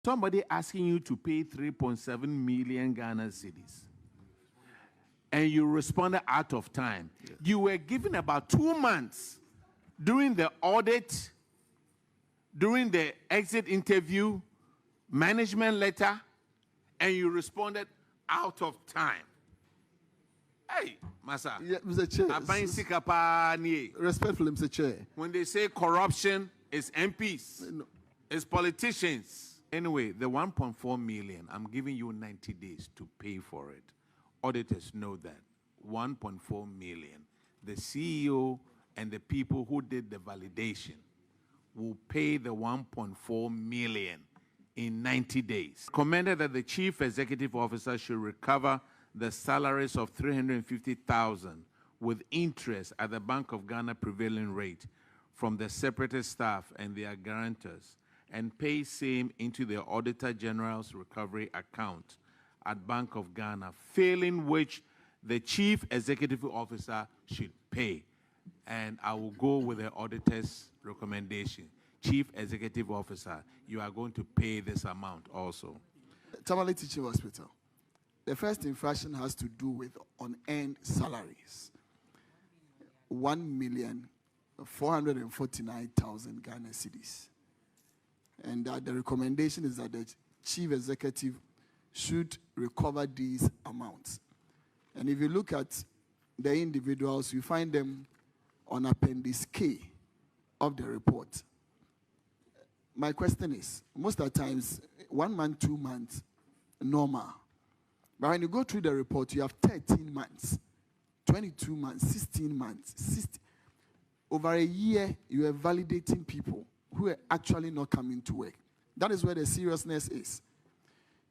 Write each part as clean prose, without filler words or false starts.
somebody asking you to pay 3.7 million Ghana cedis, and you responded out of time. Yes. You were given about 2 months during the audit, during the exit interview, management letter, and you responded out of time. Hey, Masa. Yeah, Mr. Chair. Respectfully, Mr. Chair. When they say corruption is MPs, no. It's politicians. Anyway, the 1.4 million, I'm giving you 90 days to pay for it. Auditors know that. 1.4 million. The CEO and the people who did the validation will pay the 1.4 million in 90 days. Recommended that the chief executive officer should recover the salaries of 350,000 with interest at the Bank of Ghana prevailing rate from the separatist staff and their guarantors, and pay same into the Auditor General's recovery account at Bank of Ghana, failing which the chief executive officer should pay. And I will go with the auditor's recommendation. Chief executive officer, you are going to pay this amount also. Tamale Teaching Hospital. The first infraction has to do with unearned salaries. 1,449,000 Ghana cedis. And the recommendation is that the chief executive should recover these amounts. And if you look at the individuals, you find them on Appendix K of the report. My question is, most of the times, 1 month, 2 months, normal. But when you go through the report, you have 13 months, 22 months, 16 months, 60. Over a year, you are validating people who are actually not coming to work. That is where the seriousness is.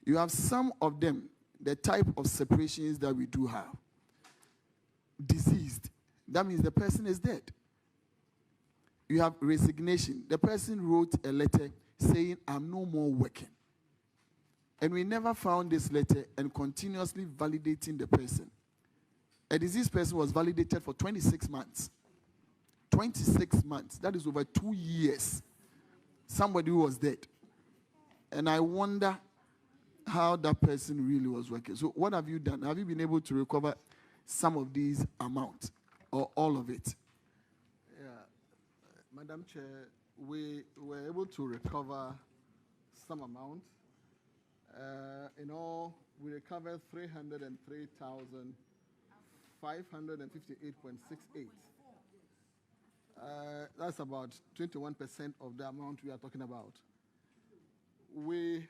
You have some of them, the type of separations that we do have. Deceased. That means the person is dead. You have resignation. The person wrote a letter saying, I'm no more working. And we never found this letter and continuously validating the person. A deceased person was validated for 26 months. 26 months. That is over 2 years. Somebody who was dead. And I wonder how that person really was working. So what have you done? Have you been able to recover some of these amounts or all of it? Yeah, Madam Chair, we were able to recover some amount. In all, we recovered 303,558.68. That's about 21% of the amount we are talking about. We,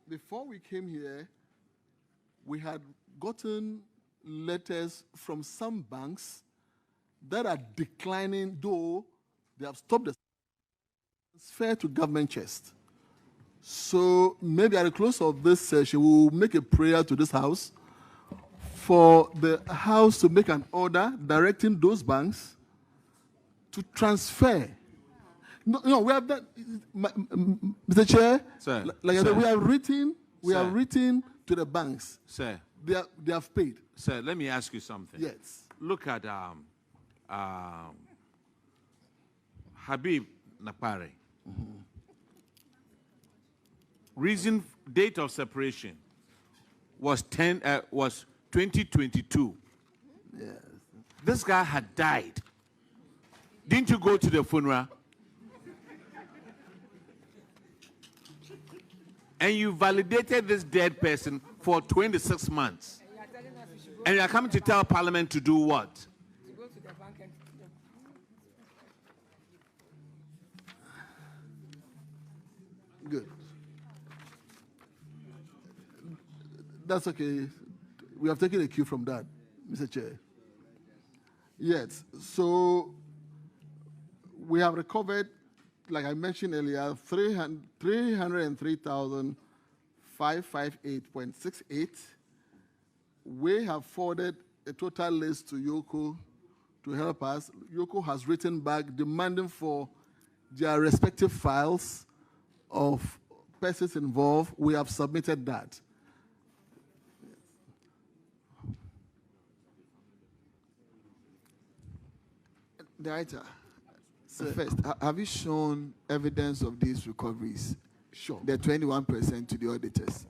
before we came here, we had gotten letters from some banks that are declining, though they have stopped the transfer to government chest. So maybe at the close of this session, we will make a prayer to this house for the house to make an order directing those banks to transfer. No, we have done, Mr. Chair. Sir, like sir. I said, we have written to the banks. Sir, they have paid. Sir, let me ask you something. Yes. Look at Habib Napare. Mm-hmm. Reason date of separation was 2022. Yes. This guy had died. Didn't you go to the funeral? And you validated this dead person for 26 months. And you are coming to tell Parliament to do what? To go to the bank and Good. That's okay. We have taken a cue from that, Mr. Chair. Yes. So we have recovered, like I mentioned earlier, 303,558.68. We have forwarded a total list to Yoko to help us. Yoko has written back demanding for their respective files of persons involved. We have submitted that. Director, so first, have you shown evidence of these recoveries Sure. the 21% to the auditors?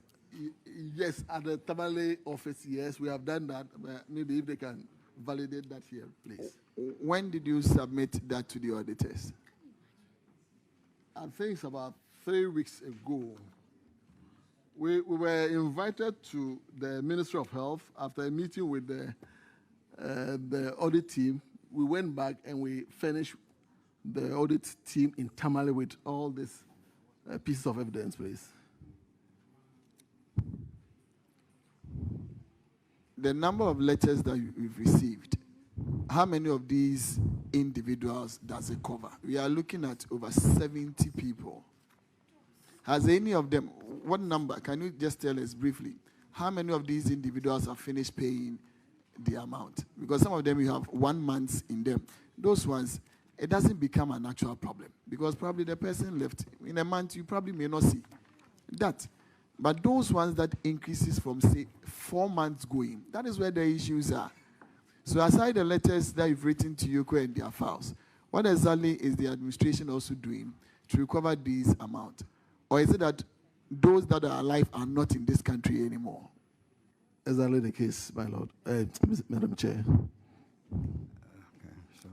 Yes, at the Tamale office, yes, we have done that. But maybe if they can validate that here, please. When did you submit that to the auditors? I think it's about 3 weeks ago. We were invited to the Ministry of Health after a meeting with the audit team. We went back and we finished the audit team in Tamale with all these pieces of evidence, please. The number of letters that you've received, how many of these individuals does it cover? We are looking at over 70 people. Has any of them, what number, can you just tell us briefly, how many of these individuals have finished paying the amount? Because some of them you have 1 month in them. Those ones, it doesn't become an actual problem because probably the person left in a month, you probably may not see that. But those ones that increases from, say, 4 months going, that is where the issues are. So aside the letters that you've written to Yoko and their files, what exactly is the administration also doing to recover these amounts? Or is it that those that are alive are not in this country anymore? Exactly the case, my Lord. Madam Chair. Okay, so.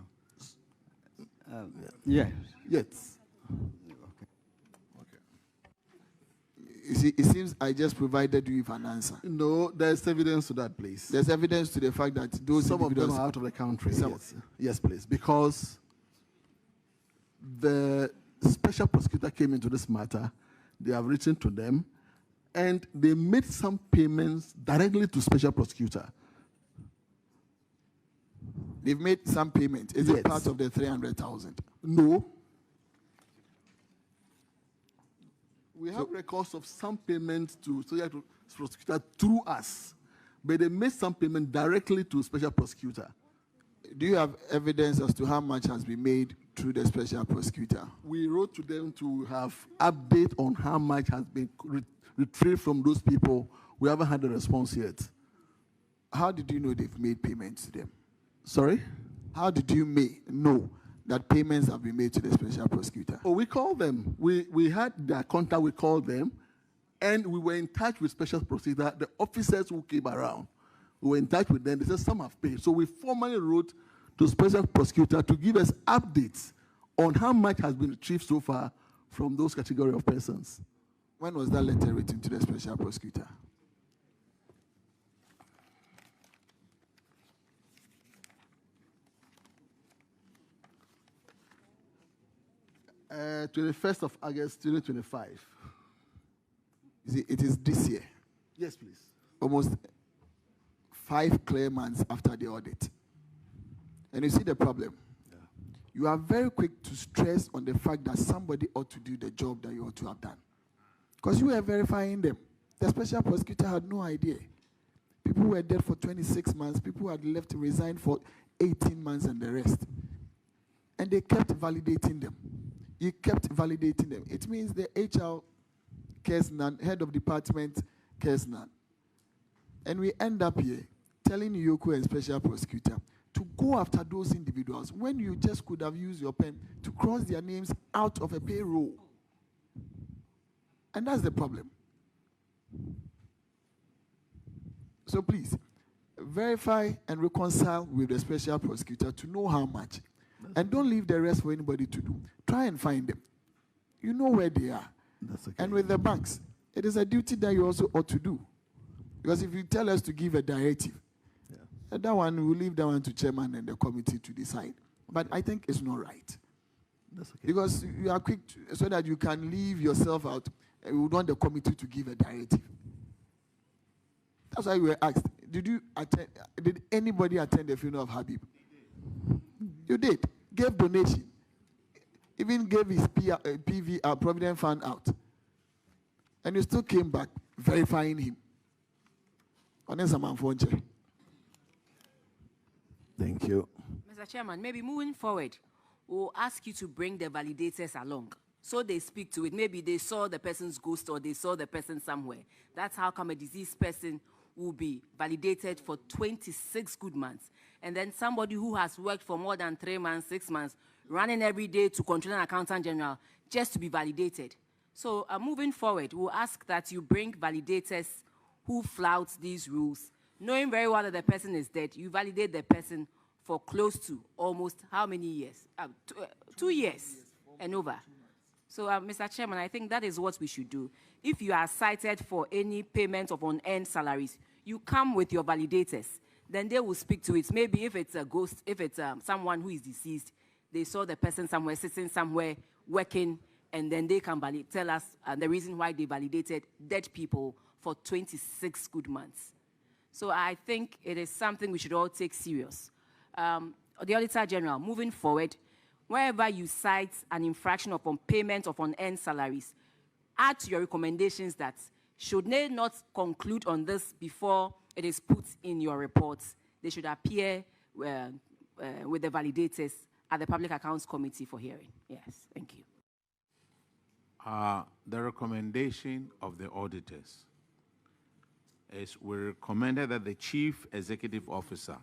Yeah. Yes. You see, it seems I just provided you with an answer. No, there's evidence to that, please. There's evidence to the fact that those Some of them individuals are out of the country. Some- Yes. Yes, please. Because the special prosecutor came into this matter, they have written to them, and they made some payments directly to special prosecutor. They've made some payment. Is Yes. it part of the 300,000? No. We have records of some payments to special prosecutor through us, but they made some payment directly to special prosecutor. Do you have evidence as to how much has been made through the special prosecutor? We wrote to them to have update on how much has been retrieved from those people. We haven't had a response yet. How did you know they've made payments to them? Sorry? How did you know that payments have been made to the special prosecutor? Oh, we called them. We had their contact, we called them, and we were in touch with special prosecutor. The officers who came around, we were in touch with them. They said some have paid. So we formally wrote to special prosecutor to give us updates on how much has been retrieved so far from those category of persons. When was that letter written to the special prosecutor? Uh, 21st of August, 2025. It is this year, Yes, please. almost 5 clear months after the audit. And you see the problem. Yeah. You are very quick to stress on the fact that somebody ought to do the job that you ought to have done. Because you were verifying them. The special prosecutor had no idea. People were dead for 26 months. People had left to resign for 18 months and the rest. And they kept validating them. You kept validating them. It means the HR cares none, head of department cares none. And we end up here telling Yoko and special prosecutor to go after those individuals when you just could have used your pen to cross their names out of a payroll. And that's the problem. So please, verify and reconcile with the special prosecutor to know how much. And don't leave the rest for anybody to do. Try and find them. You know where they are. That's okay. And with the banks, it is a duty that you also ought to do. Because if you tell us to give a directive, that one, we'll leave that one to chairman and the committee to decide. But I think it's not right. That's okay. Because you are quick so that you can leave yourself out. And we would want the committee to give a directive. That's why we were asked, did anybody attend the funeral of Habib? You did. Gave donation. Even gave his PV, Provident Fund out. And you still came back verifying him. Thank you. Mr. Chairman, maybe moving forward, we'll ask you to bring the validators along. So they speak to it. Maybe they saw the person's ghost or they saw the person somewhere. That's how come a deceased person will be validated for 26 good months. And then somebody who has worked for more than 3 months, 6 months, running every day to control an accountant general, just to be validated. So moving forward, we'll ask that you bring validators who flout these rules. Knowing very well that the person is dead, you validate the person for close to almost how many years? 2 years and over. So, Mr. Chairman, I think that is what we should do. If you are cited for any payment of unearned salaries, you come with your validators. Then they will speak to it. Maybe if it's a ghost, if it's someone who is deceased, they saw the person somewhere, sitting somewhere, working, and then they can tell us the reason why they validated dead people for 26 good months. So I think it is something we should all take serious. The Auditor General, moving forward, wherever you cite an infraction upon payment of unearned salaries, add to your recommendations that should they not conclude on this before it is put in your reports, they should appear with the validators at the Public Accounts Committee for hearing. Yes, thank you. The recommendation of the auditors is we recommended that the Chief Executive Officer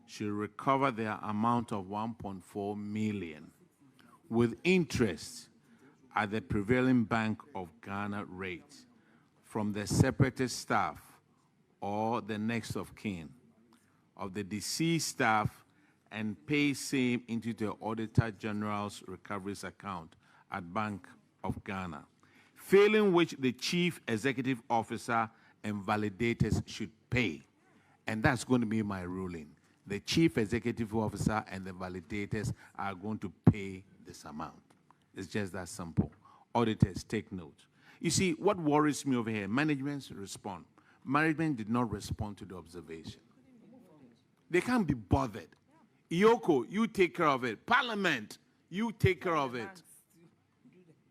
should recover the amount of 1.4 million with interest at the prevailing Bank of Ghana rate from the separatist staff or the next of kin of the deceased staff and pay same into the Auditor General's recoveries account at Bank of Ghana, failing which the Chief Executive Officer and validators should pay. And that's going to be my ruling. The Chief Executive Officer and the validators are going to pay this amount. It's just that simple. Auditors, take note. You see, what worries me over here, management's respond. Management did not respond to the observation. They can't be bothered. Ioko, you take care of it. Parliament, you take care of it.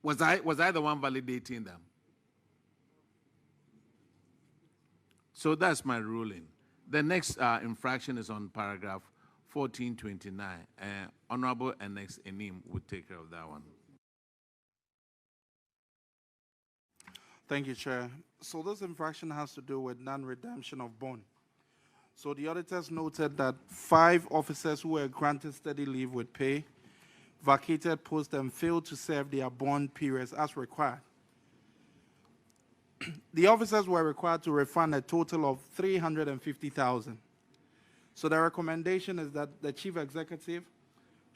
Was I the one validating them? So that's my ruling. The next infraction is on paragraph 1429. Honorable Annex Enim would take care of that one. Thank you, Chair. So this infraction has to do with non-redemption of bond. So the auditors noted that 5 officers who were granted steady leave with pay vacated posts and failed to serve their bond periods as required. The officers were required to refund a total of 350,000. So the recommendation is that the Chief Executive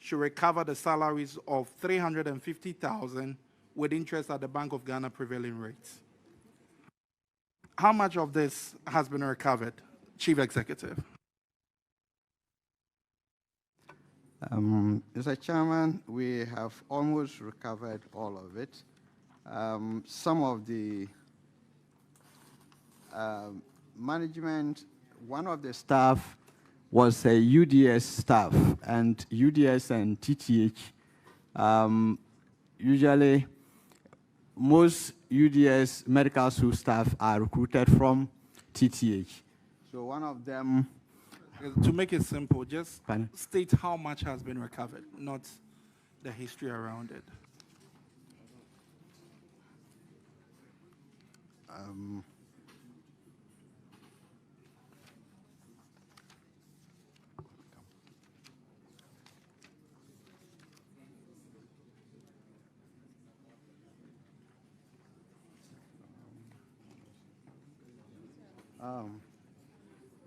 should recover the salaries of 350,000 with interest at the Bank of Ghana prevailing rates. How much of this has been recovered, Chief Executive? Mr. Chairman, we have almost recovered all of it. Some of the management, one of the staff was a UDS staff, and UDS and TTH, usually most UDS medical school staff are recruited from TTH. So one of them... To make it simple, just state how much has been recovered, not the history around it.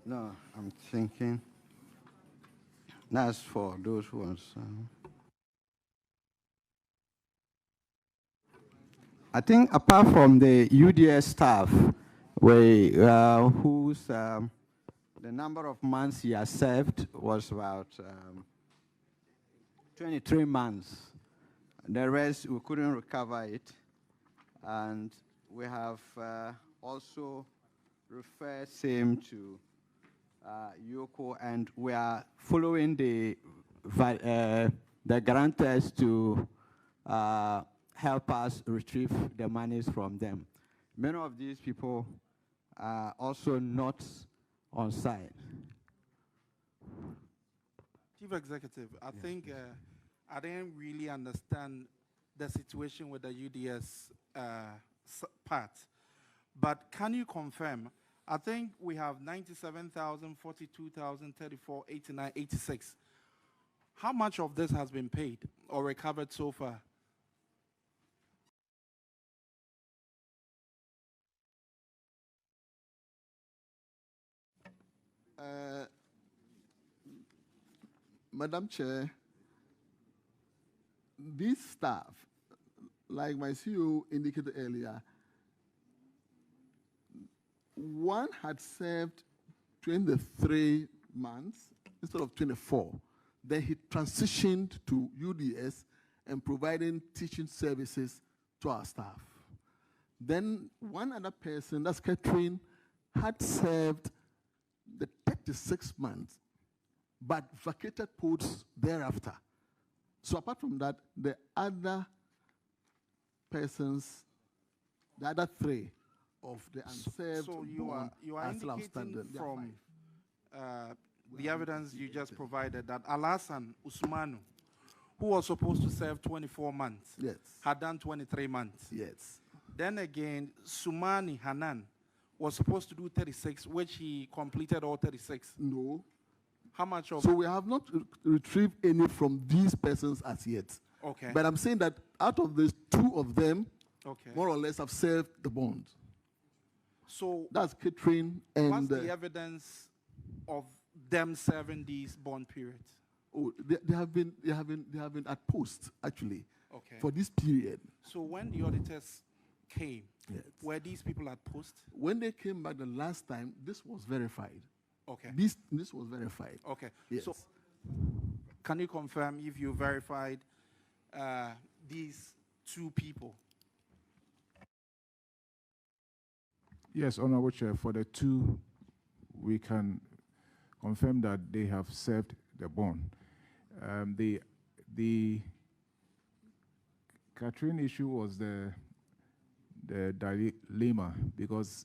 No, I'm thinking that's for those ones. I think apart from the UDS staff, whose the number of months he has served was about 23 months. The rest, we couldn't recover it. And we have also referred same to Yoko, and we are following the guarantors to help us retrieve the monies from them. Many of these people are also not on site. Chief Executive, I think I didn't really understand the situation with the UDS part, but can you confirm? I think we have 97,000, 42,000, 34, 89, 86. How much of this has been paid or recovered so far? Madam Chair, these staff, like my CEO indicated earlier, one had served 23 months instead of 24. Then he transitioned to UDS and providing teaching services to our staff. Then one other person, that's Catherine, had served the 36 months, but vacated posts thereafter. So apart from that, the other persons, the other three of the unserved So you bond are still outstanding. indicating There are from five. the evidence you just provided that Alasan Usmanu, who was supposed to serve 24 months, Yes. had done 23 months. Yes. Then again, Sumani Hanan was supposed to do 36, which he completed all 36. No. How much of? So we have not retrieved any from these persons as yet. Okay. But I'm saying that out of these, two of them, Okay. more or less, have served the bond. So That's Catherine and. what's the evidence of them serving these bond periods? Oh, they have been at post actually Okay. for this period. So when the auditors came, Yes. were these people at post? When they came back the last time, this was verified. Okay. This was verified. Okay. Yes. So can you confirm if you verified these two people? Yes, Honorable Chair, for the two, we can confirm that they have served the bond. The Catherine issue was the dilemma because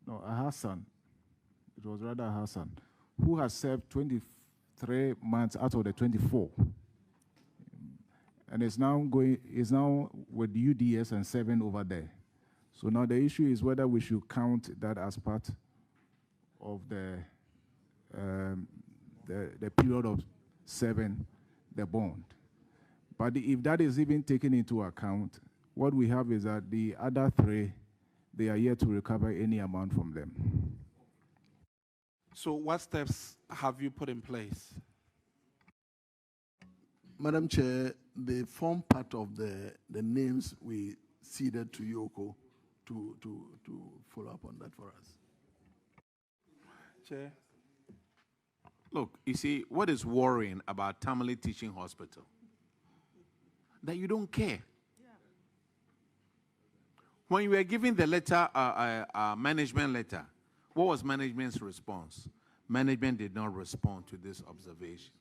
Hassan, it was rather Hassan, who has served 23 months out of the 24. And is now with UDS and 7 over there. So now the issue is whether we should count that as part of the period of 7, the bond. But if that is even taken into account, what we have is that the other 3, they are yet to recover any amount from them. So what steps have you put in place? Madam Chair, they form part of the names we ceded to Yoko to follow up on that for us. Chair. Look, you see, what is worrying about Tamale Teaching Hospital? That you don't care. When you were giving the letter, management letter, what was management's response? Management did not respond to this observation.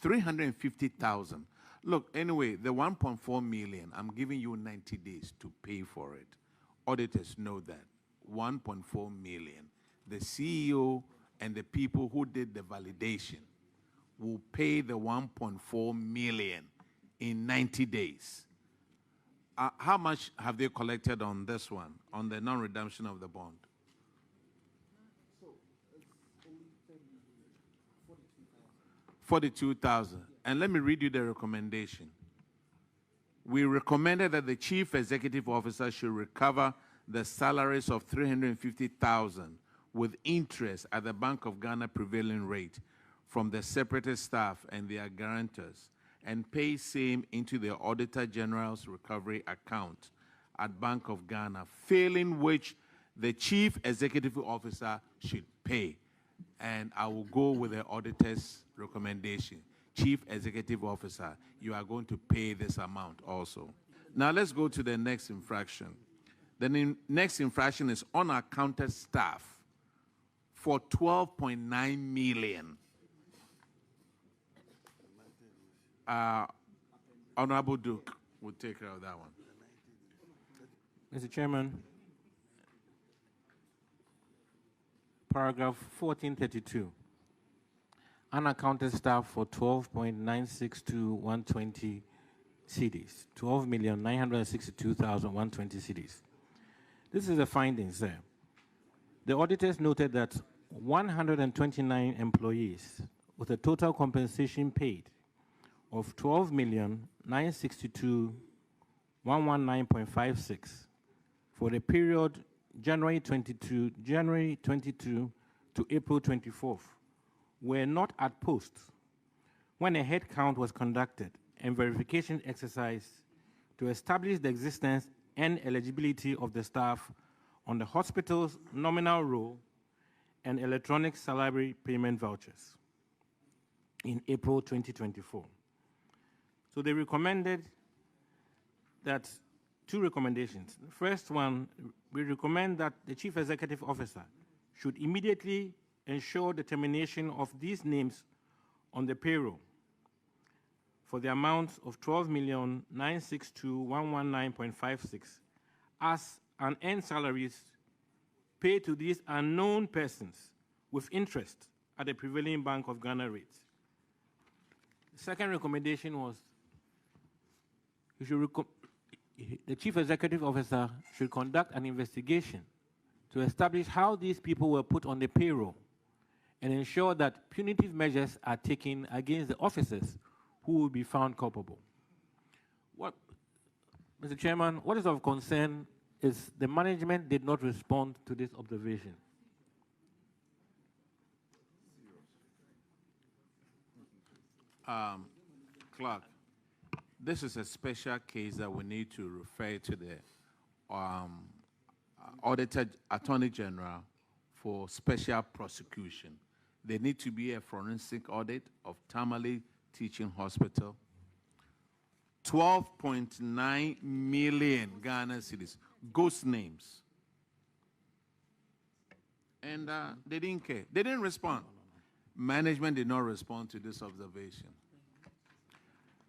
350,000. Look, anyway, the 1.4 million, I'm giving you 90 days to pay for it. Auditors know that. 1.4 million. The CEO and the people who did the validation will pay the 1.4 million in 90 days. How much have they collected on this one, on the non-redemption of the bond? 42,000. And let me read you the recommendation. We recommended that the chief executive officer should recover the salaries of 350,000 with interest at the Bank of Ghana prevailing rate from the separatist staff and their guarantors, and pay same into the Auditor General's recovery account at Bank of Ghana, failing which the chief executive officer should pay. And I will go with the auditor's recommendation. Chief executive officer, you are going to pay this amount also. Now let's go to the next infraction. The next infraction is unaccounted staff for 12.9 million. Honorable Duke will take care of that one. Mr. Chairman, paragraph 1432. Unaccounted staff for 12.962120 cedis, 12,962,120 cedis. This is the findings there. The auditors noted that 129 employees with a total compensation paid of 12,962,119.56 for the period January 22 to April 24th were not at post when a head count was conducted and verification exercise to establish the existence and eligibility of the staff on the hospital's nominal roll and electronic salary payment vouchers in April 2024. So they recommended that two recommendations. The first one, we recommend that the Chief Executive Officer should immediately ensure the termination of these names on the payroll for the amount of 12,962,119.56 as unearned salaries paid to these unknown persons with interest at the prevailing Bank of Ghana rates. The second recommendation was the Chief Executive Officer should conduct an investigation to establish how these people were put on the payroll and ensure that punitive measures are taken against the officers who will be found culpable. Mr. Chairman, what is of concern is the management did not respond to this observation. Clerk, this is a special case that we need to refer to the Auditor Attorney General for special prosecution. There need to be a forensic audit of Tamale Teaching Hospital. 12.9 million Ghana cedis, ghost names. And they didn't care. They didn't respond. Management did not respond to this observation.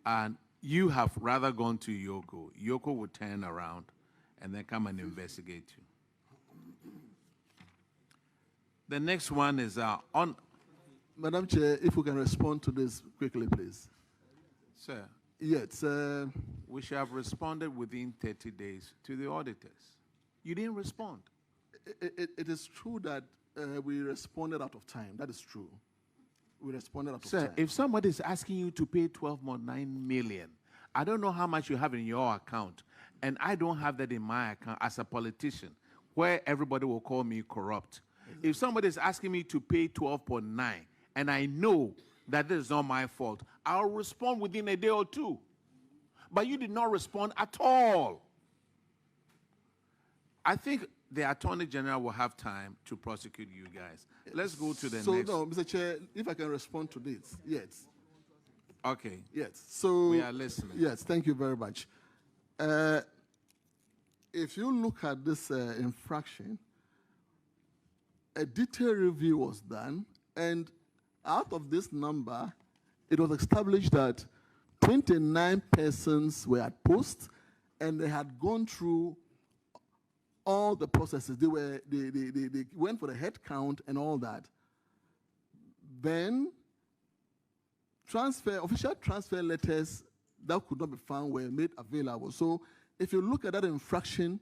And you have rather gone to Yoko. Yoko would turn around and then come and investigate you. The next one is on. Madam Chair, if we can respond to this quickly, please. Sir. Yes. We should have responded within 30 days to the auditors. You didn't respond. It is true that we responded out of time. That is true. We responded out of Sir, time. if somebody is asking you to pay 12.9 million, I don't know how much you have in your account, and I don't have that in my account as a politician, where everybody will call me corrupt. Exactly. If somebody is asking me to pay 12.9, and I know that this is not my fault, I'll respond within a day or two. But you did not respond at all. I think the Attorney General will have time to prosecute you guys. Let's go to the next. So, no, Mr. Chair, if I can respond to this, yes. Okay. Yes. So we are listening. Yes, thank you very much. If you look at this infraction, a detailed review was done, and out of this number, it was established that 29 persons were at post, and they had gone through all the processes. They went for the head count and all that. Then official transfer letters that could not be found were made available. So if you look at that infraction,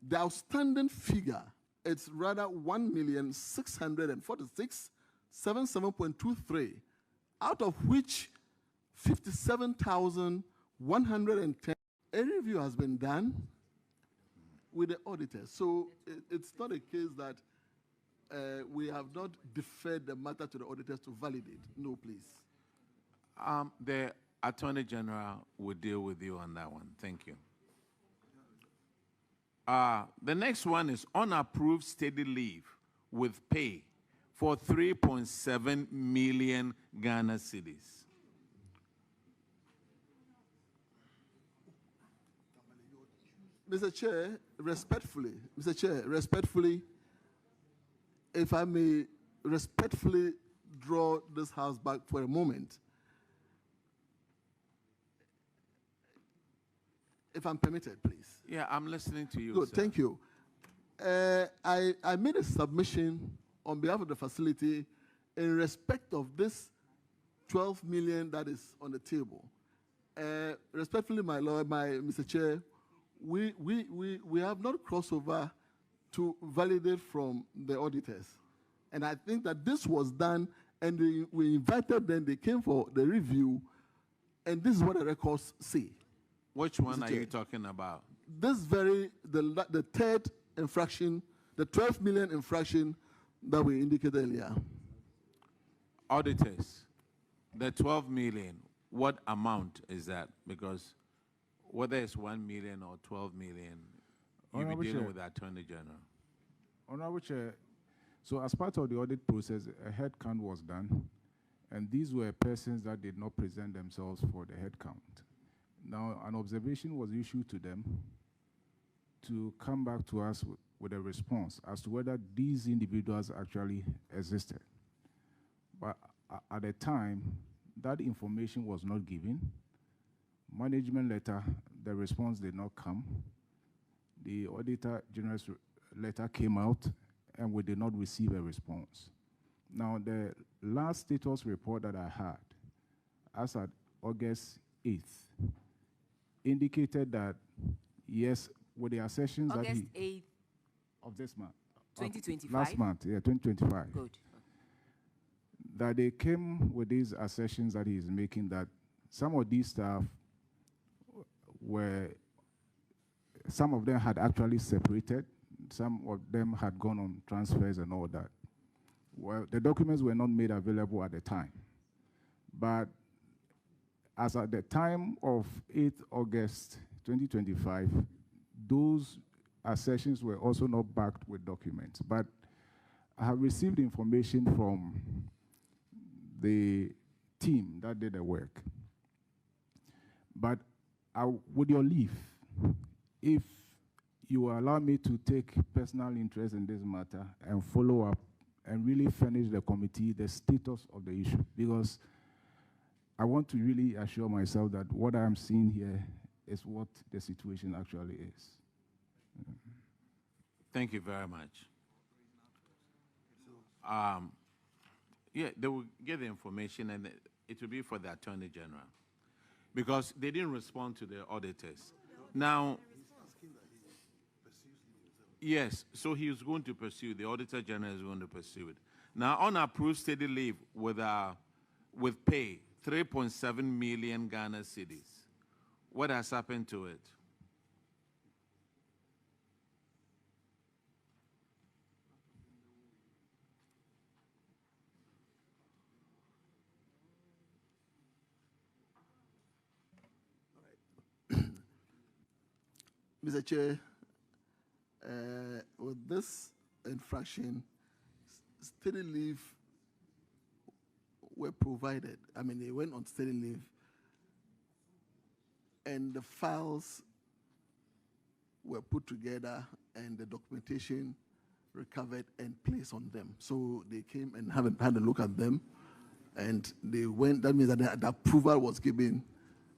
the outstanding figure, it's rather 1,646,77.23, out of which 57,110. A review has been done with the auditors. So it's not a case that we have not deferred the matter to the auditors to validate. No, please. The Attorney General will deal with you on that one. Thank you. The next one is unapproved steady leave with pay for 3.7 million Ghana cedis. Mr. Chair, respectfully, if I may respectfully draw this House back for a moment. If I'm permitted, please. Yeah, I'm listening to you. Good, sir. Thank you. I made a submission on behalf of the facility in respect of this 12 million that is on the table. Respectfully, Mr. Chair, we have not crossed over to validate from the auditors. And I think that this was done, and we invited them, they came for the review, and this is what the records say. Which one are you talking about? This the third infraction, the 12 million infraction that we indicated earlier. Auditors, the 12 million, what amount is that? Because whether it's 1 million or 12 million, you'll Honorable be dealing Chair. with the Attorney General. Honorable Chair, so as part of the audit process, a head count was done, and these were persons that did not present themselves for the head count. Now, an observation was issued to them to come back to us with a response as to whether these individuals actually existed. But at the time, that information was not given. Management letter, the response did not come. The Auditor General's letter came out, and we did not receive a response. Now, the last status report that I had, as at August 8th, indicated that, yes, with the assertions that August 8th, of this month. 2025? Last month, yeah, 2025. Good. That they came with these assertions that he is making that some of these staff some of them had actually separated, some of them had gone on transfers and all that. Well, the documents were not made available at the time. But as at the time of 8th August 2025, those assertions were also not backed with documents. But I have received information from the team that did the work. But with your leave, if you allow me to take personal interest in this matter and follow up and really furnish the committee the status of the issue, because I want to really assure myself that what I'm seeing here is what the situation actually is. Thank you very much. Yeah, they will get the information, and it will be for the Attorney General, because they didn't respond to the auditors. Now, yes, so he is going to pursue, the Auditor General is going to pursue it. Now, unapproved steady leave with pay, 3.7 million Ghana cedis. What has happened to it? Mr. Chair, with this infraction, steady leave were provided. I mean, they went on steady leave, and the files were put together, and the documentation recovered and placed on them. So they came and had a look at them, and they went. That means that the approval was given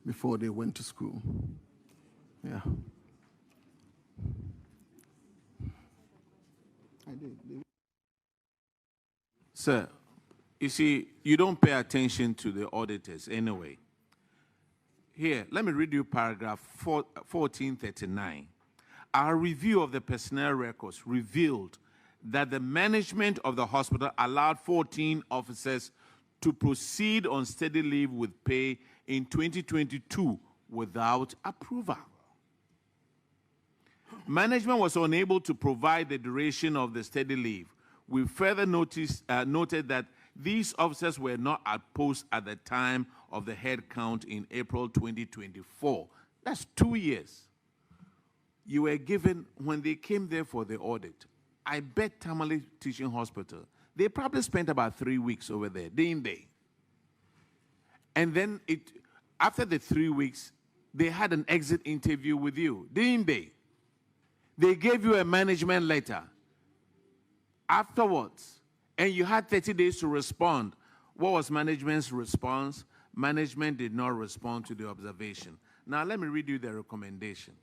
before they went to school. Yeah. I did. Sir, you see, you don't pay attention to the auditors anyway. Here, let me read you paragraph 1439. Our review of the personnel records revealed that the management of the hospital allowed 14 officers to proceed on steady leave with pay in 2022 without approval. Management was unable to provide the duration of the steady leave. We further noted that these officers were not at post at the time of the head count in April 2024. That's 2 years. You were given, when they came there for the audit, I bet Tamale Teaching Hospital, they probably spent about 3 weeks over there, didn't they? And then after the 3 weeks, they had an exit interview with you, didn't they? They gave you a management letter afterwards, and you had 30 days to respond. What was management's response? Management did not respond to the observation. Now, let me read you the recommendation.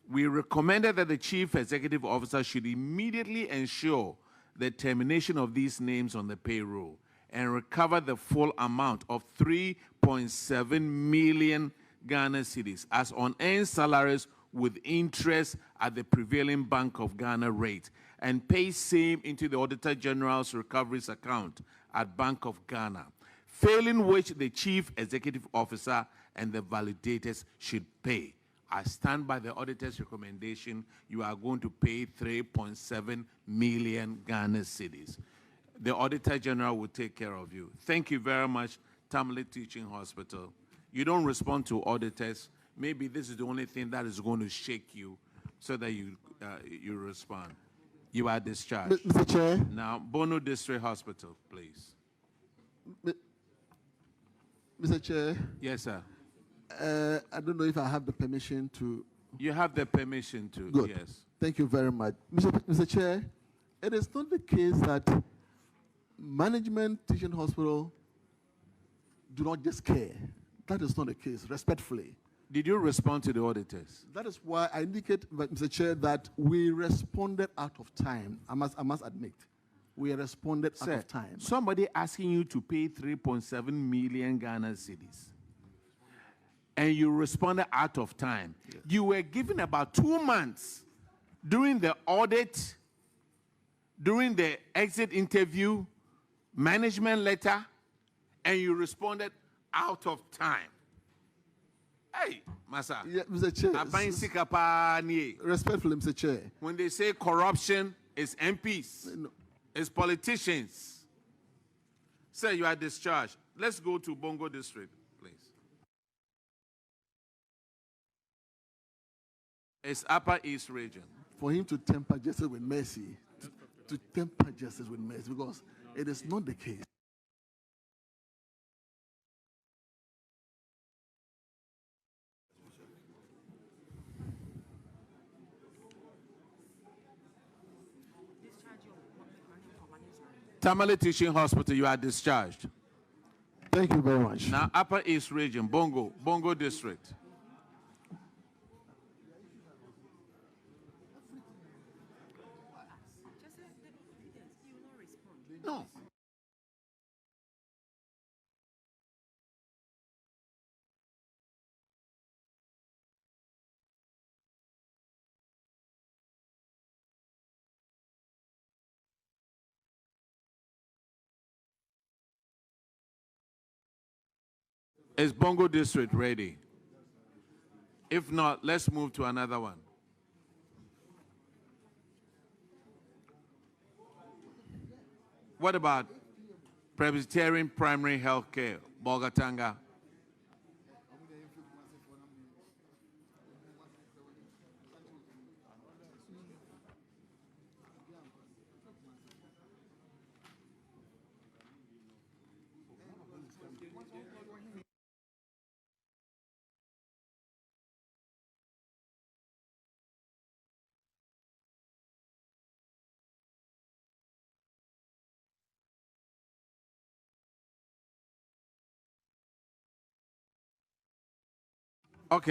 We recommended that the Chief Executive Officer should immediately ensure the termination of these names on the payroll and recover the full amount of 3.7 million Ghana cedis as unearned salaries with interest at the prevailing Bank of Ghana rate, and pay same into the Auditor General's recoveries account at Bank of Ghana, failing which the Chief Executive Officer and the validators should pay. I stand by the auditor's recommendation. You are going to pay 3.7 million Ghana cedis. The Auditor General will take care of you. Thank you very much, Tamale Teaching Hospital. You don't respond to auditors. Maybe this is the only thing that is going to shake you so that you respond. You are discharged. Mr. Chair. Now, Bono District Hospital, please. Mr. Chair. Yes, sir. I don't know if I have the permission to. You have the permission to, Good. yes. Thank you very much. Mr. Chair, it is not the case that management teaching hospital do not just care. That is not the case, respectfully. Did you respond to the auditors? That is why I indicate, Mr. Chair, that we responded out of time. I must admit. We responded out of time. Somebody asking you to pay 3.7 million Ghana cedis, and you responded out of time. Yes. You were given about 2 months during the audit, during the exit interview, management letter, and you responded out of time. Hey, Masa. Yeah, Mr. Chair. Respectfully, Mr. Chair. When they say corruption is MPs, no. It's politicians. Sir, you are discharged. Let's go to Bongo District, please. It's Upper East Region. For him to temper justice with Messi, to temper justice with Messi, because it is not the case. Tamale Teaching Hospital, you are discharged. Thank you very much. Now, Upper East Region, Bongo District. No. Is Bongo District ready? If not, let's move to another one. What about Presbyterian Primary Health Care, Bolgatanga? Okay.